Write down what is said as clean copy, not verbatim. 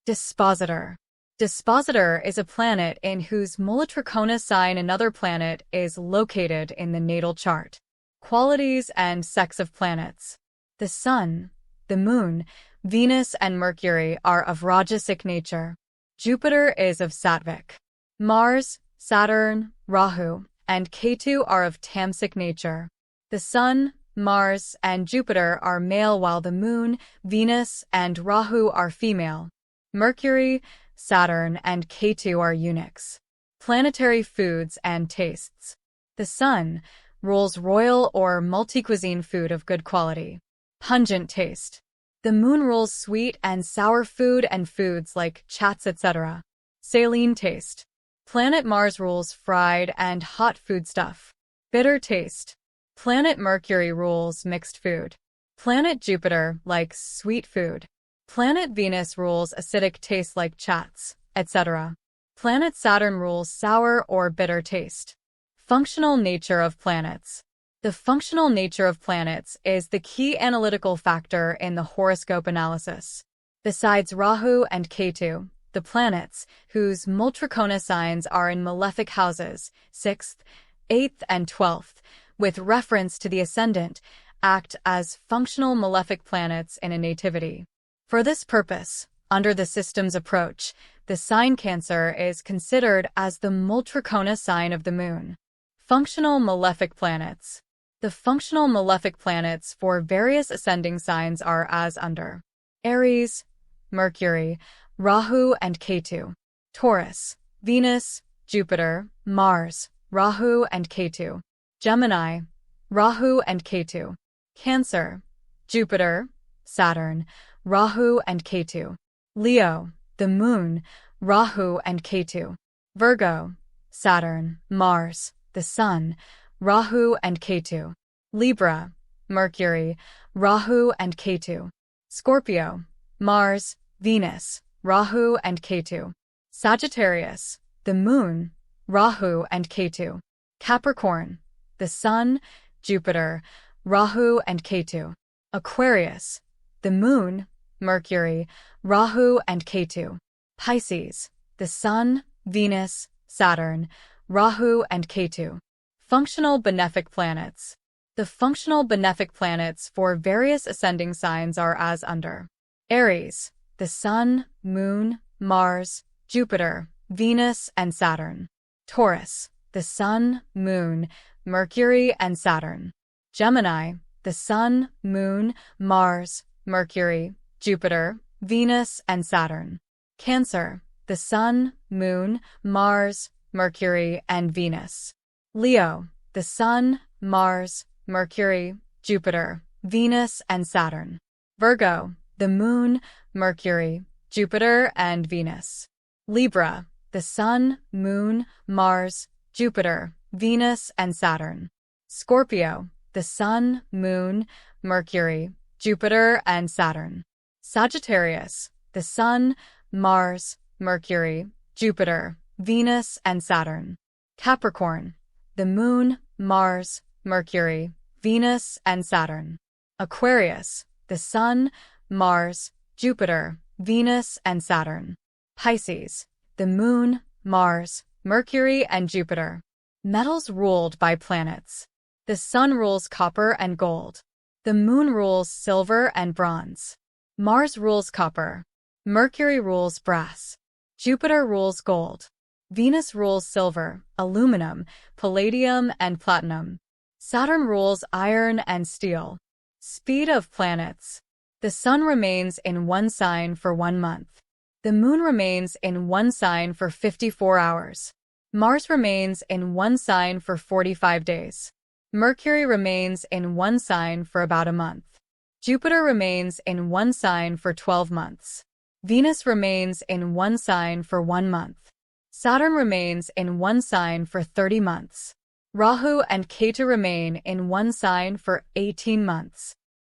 Dispositor. Dispositor is a planet in whose Mula-Trikona sign another planet is located in the natal chart. Qualities and sex of planets. The Sun, the Moon, Venus, and Mercury are of Rajasic nature. Jupiter is of Sattvic. Mars, Saturn, Rahu, and Ketu are of Tamasic nature. The Sun, Mars, and Jupiter are male while the Moon, Venus, and Rahu are female. Mercury, Saturn, and Ketu are eunuchs. Planetary foods and tastes. The Sun rules royal or multi-cuisine food of good quality. Pungent taste. The Moon rules sweet and sour food and foods like chats, etc. Saline taste. Planet Mars rules fried and hot foodstuff. Bitter taste. Planet Mercury rules mixed food. Planet Jupiter likes sweet food. Planet Venus rules acidic taste like chats, etc. Planet Saturn rules sour or bitter taste. Functional nature of planets. The functional nature of planets is the key analytical factor in the horoscope analysis. Besides Rahu and Ketu, the planets, whose Mula-Trikona signs are in malefic houses, 6th, 8th, and 12th, with reference to the ascendant, act as functional malefic planets in a nativity. For this purpose, under the system's approach, the sign Cancer is considered as the Mula-Trikona sign of the Moon. Functional malefic planets. The functional malefic planets for various ascending signs are as under. Aries, Mercury, Rahu, and Ketu. Taurus, Venus, Jupiter, Mars, Rahu, and Ketu. Gemini, Rahu, and Ketu. Cancer, Jupiter, Saturn, Rahu, and Ketu. Leo, the Moon, Rahu, and Ketu. Virgo, Saturn, Mars, the Sun, Rahu, and Ketu. Libra, Mercury, Rahu, and Ketu. Scorpio, Mars, Venus, Rahu, and Ketu. Sagittarius, the Moon, Rahu, and Ketu. Capricorn, the Sun, Jupiter, Rahu, and Ketu. Aquarius, the Moon, Mercury, Rahu, and Ketu. Pisces, the Sun, Venus, Saturn, Rahu, and Ketu. Functional benefic planets. The functional benefic planets for various ascending signs are as under. Aries, the Sun, Moon, Mars, Jupiter, Venus, and Saturn. Taurus, the Sun, Moon, Mercury, and Saturn. Gemini, the Sun, Moon, Mars, Mercury, Jupiter, Venus, and Saturn. Cancer, the Sun, Moon, Mars, Mercury, and Venus. Leo, the Sun, Mars, Mercury, Jupiter, Venus, and Saturn. Virgo, the Moon, Mercury, Jupiter, and Venus. Libra, the Sun, Moon, Mars, Jupiter, Venus, and Saturn. Scorpio, the Sun, Moon, Mercury, Jupiter, and Saturn. Sagittarius, the Sun, Mars, Mercury, Jupiter, Venus, and Saturn. Capricorn, the Moon, Mars, Mercury, Venus, and Saturn. Aquarius, the Sun, Mars, Jupiter, Venus, and Saturn. Pisces, the Moon, Mars, Mercury, and Jupiter. Metals ruled by planets. The Sun rules copper and gold. The Moon rules silver and bronze. Mars rules copper. Mercury rules brass. Jupiter rules gold. Venus rules silver, aluminum, palladium, and platinum. Saturn rules iron and steel. Speed of planets. The Sun remains in one sign for 1 month. The Moon remains in one sign for 54 hours. Mars remains in one sign for 45 days. Mercury remains in one sign for about a month. Jupiter remains in one sign for 12 months. Venus remains in one sign for 1 month. Saturn remains in one sign for 30 months. Rahu and Ketu remain in one sign for 18 months.